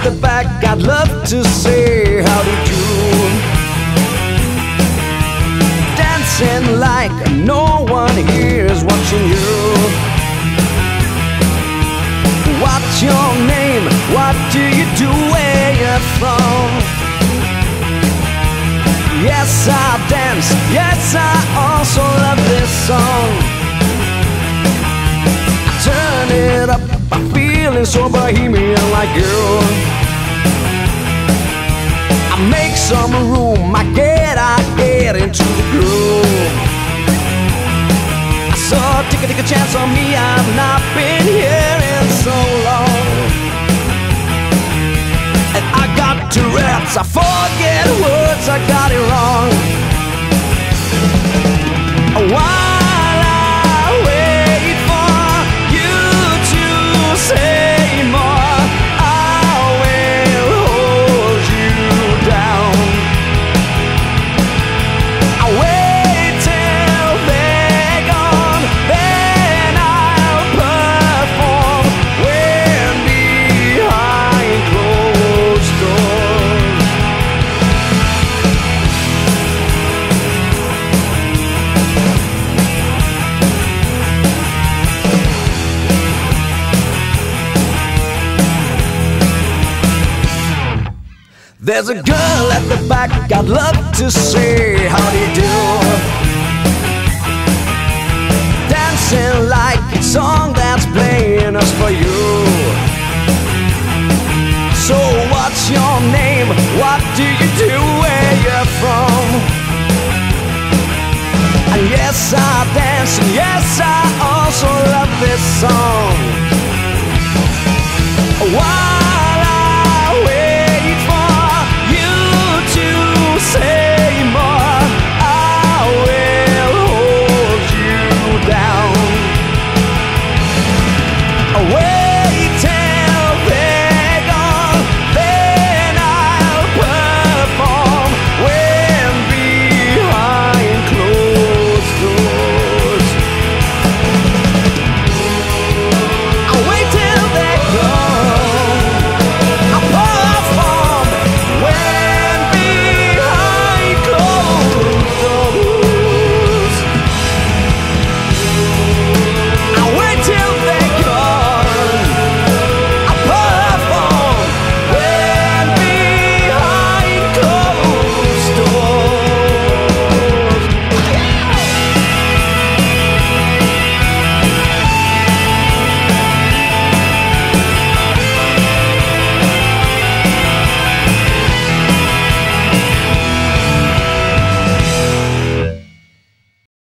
the back, I'd love to say how did you. Dancing like no one here is watching you. What's your name? What do you do? Where you from? Yes, I dance. Yes, I also love this song. I turn it up, I'm feeling so bohemian like you. I make some room, I get into the groove. So take a chance on me, I've not been here in so long. And I got Tourette's, I forget words, I got it wrong. While I wait for you to say more, I will hold you down. I wait till they're gone, then I'll perform when behind closed doors. There's a girl at the back, I'd love to say how do you do. Dancing like a song that's playing us for you. So what's your